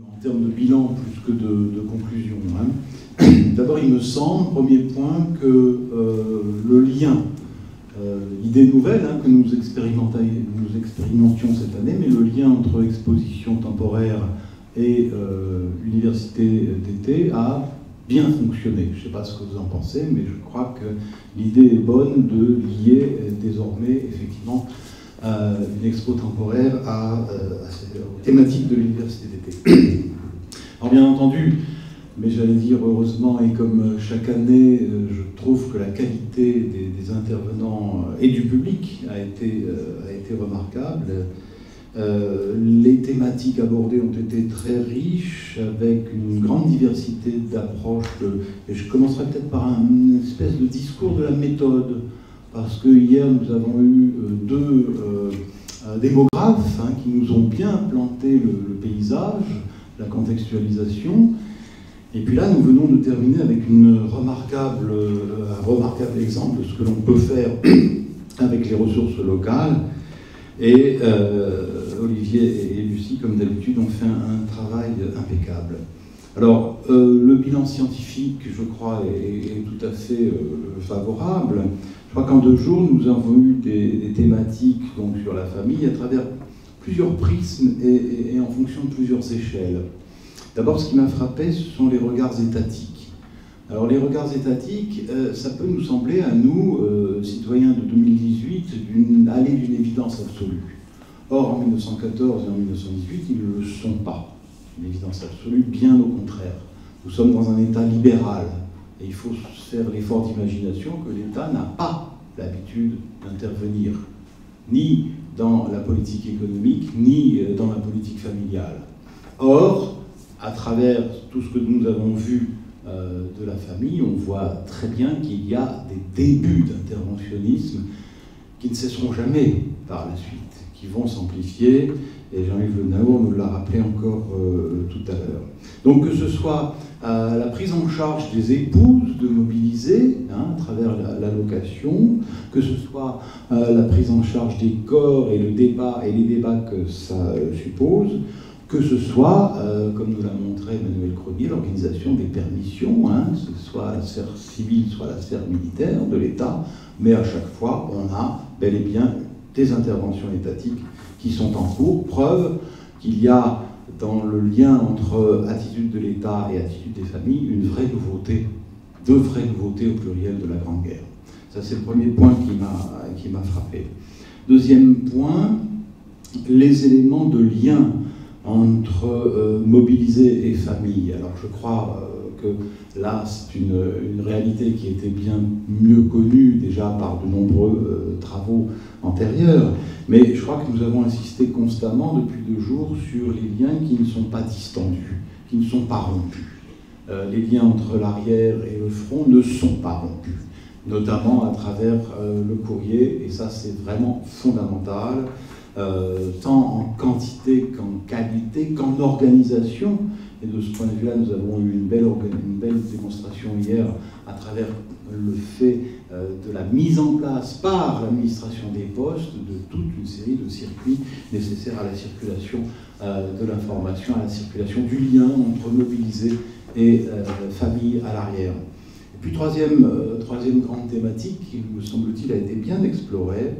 En termes de bilan plus que de conclusion. D'abord, il me semble, premier point, que le lien, l'idée nouvelle que nous expérimentions cette année, mais le lien entre exposition temporaire et université d'été a bien fonctionné. Je ne sais pas ce que vous en pensez, mais je crois que l'idée est bonne de lier désormais, effectivement, une expo temporaire aux thématiques de l'université d'été. Alors bien entendu, mais j'allais dire heureusement, et comme chaque année, je trouve que la qualité des intervenants et du public a été remarquable. Les thématiques abordées ont été très riches, avec une grande diversité d'approches. Et je commencerai peut-être par une espèce de discours de la méthode, parce que hier nous avons eu deux démographes qui nous ont bien planté le paysage, la contextualisation. Et puis là, nous venons de terminer avec un remarquable exemple de ce que l'on peut faire avec les ressources locales. Et Olivier et Lucie, comme d'habitude, ont fait un travail impeccable. Alors, le bilan scientifique, je crois, est tout à fait favorable. Je crois qu'en 2 jours, nous avons eu des thématiques donc, sur la famille à travers plusieurs prismes et en fonction de plusieurs échelles. D'abord, ce qui m'a frappé, ce sont les regards étatiques. Alors, les regards étatiques, ça peut nous sembler, à nous, citoyens de 2018, aller d'une évidence absolue. Or, en 1914 et en 1918, ils ne le sont pas. Une évidence absolue, bien au contraire. Nous sommes dans un État libéral. Et il faut faire l'effort d'imagination que l'État n'a pas l'habitude d'intervenir, ni dans la politique économique, ni dans la politique familiale. Or, à travers tout ce que nous avons vu de la famille, on voit très bien qu'il y a des débuts d'interventionnisme qui ne cesseront jamais par la suite, qui vont s'amplifier, et Jean-Yves Le Naour nous l'a rappelé encore tout à l'heure. Donc que ce soit la prise en charge des épouses de mobiliser à travers l'allocation, que ce soit la prise en charge des corps et les débats que ça suppose, que ce soit, comme nous l'a montré Emmanuel Cronier, l'organisation des permissions, que ce soit la sphère civile, soit la sphère militaire de l'État, mais à chaque fois, on a bel et bien des interventions étatiques qui sont en cours, preuve qu'il y a dans le lien entre attitude de l'État et attitude des familles une vraie nouveauté, deux vraies nouveautés au pluriel de la Grande Guerre. Ça, c'est le premier point qui m'a frappé. Deuxième point, les éléments de lien entre mobilisés et famille. Alors je crois que là, c'est une réalité qui était bien mieux connue déjà par de nombreux travaux antérieurs, mais je crois que nous avons insisté constamment depuis 2 jours sur les liens qui ne sont pas distendus, qui ne sont pas rompus. Les liens entre l'arrière et le front ne sont pas rompus, notamment à travers le courrier, et ça c'est vraiment fondamental, tant en quantité qu'en qualité, qu'en organisation. Et de ce point de vue-là, nous avons eu une belle démonstration hier à travers le fait de la mise en place par l'administration des postes de toute une série de circuits nécessaires à la circulation de l'information, à la circulation du lien entre mobilisés et famille à l'arrière. Et puis troisième grande thématique qui, me semble-t-il, a été bien explorée,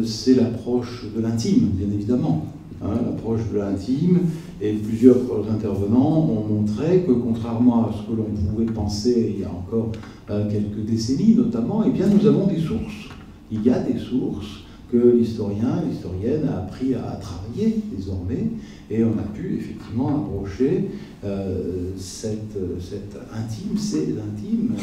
c'est l'approche de l'intime, bien évidemment. L'approche de l'intime, et plusieurs intervenants ont montré que, contrairement à ce que l'on pouvait penser il y a encore quelques décennies notamment, eh bien, nous avons des sources. Il y a des sources que l'historien, l'historienne a appris à travailler désormais, et on a pu effectivement approcher cet intime, ces intimes,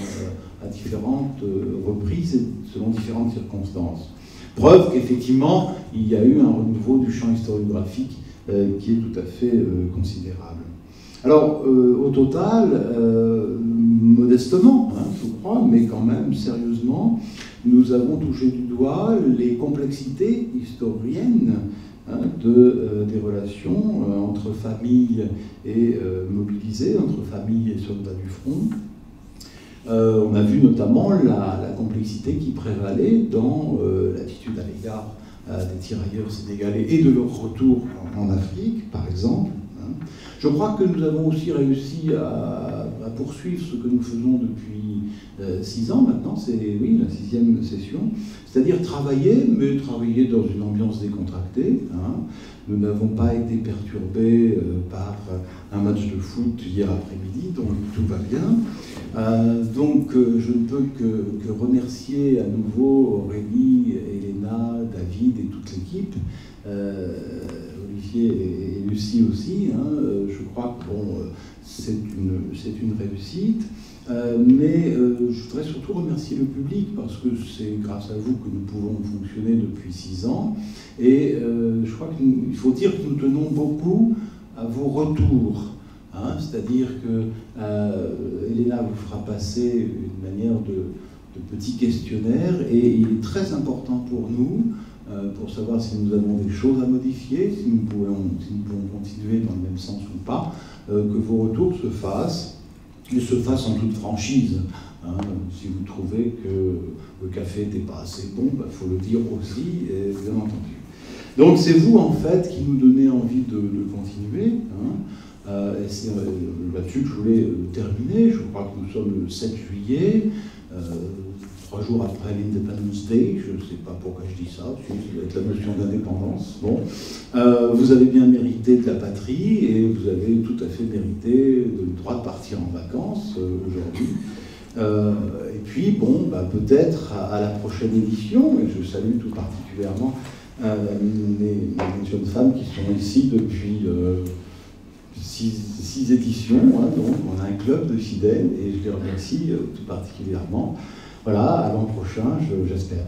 à différentes reprises et selon différentes circonstances. Preuve qu'effectivement, il y a eu un renouveau du champ historiographique qui est tout à fait considérable. Alors, au total, modestement, je crois, mais quand même sérieusement, nous avons touché du doigt les complexités historiennes des relations entre famille et mobilisés, entre famille et soldats du front. On a vu notamment la complexité qui prévalait dans l'attitude à l'égard des tirailleurs sénégalais et de leur retour en Afrique, par exemple. Je crois que nous avons aussi réussi à poursuivre ce que nous faisons depuis 6 ans maintenant, c'est oui, la 6e session, c'est-à-dire travailler, mais travailler dans une ambiance décontractée. Hein. Nous n'avons pas été perturbés par un match de foot hier après-midi, donc tout va bien. Donc je ne peux que remercier à nouveau Aurélie, Elena, David et toute l'équipe, Olivier et Lucie aussi. Hein. Je crois que bon, c'est une réussite. Mais je voudrais surtout remercier le public parce que c'est grâce à vous que nous pouvons fonctionner depuis 6 ans. Et je crois qu'il faut dire que nous tenons beaucoup à vos retours. Hein, c'est-à-dire que Elena vous fera passer une manière de petit questionnaire et il est très important pour nous pour savoir si nous avons des choses à modifier, si nous pouvons continuer dans le même sens ou pas, que vos retours se fassent. Et se fasse en toute franchise. Hein. Si vous trouvez que le café n'était pas assez bon, il faut le dire aussi, et bien entendu. Donc c'est vous, en fait, qui nous donnez envie de continuer. Hein. Et c'est là-dessus que je voulais terminer. Je crois que nous sommes le 7 juillet, 3 jours après l'Independence Day. Je ne sais pas pourquoi je dis ça, ça doit être la notion d'indépendance. Bon. Vous avez bien mérité de la patrie et vous avez tout à fait mérité le droit de partir en vacances aujourd'hui. Et puis, bon, bah, peut-être à la prochaine édition, et je salue tout particulièrement les jeunes femmes qui sont ici depuis 6 éditions. Hein, donc, on a un club de fidèles et je les remercie tout particulièrement. Voilà, à l'an prochain, j'espère.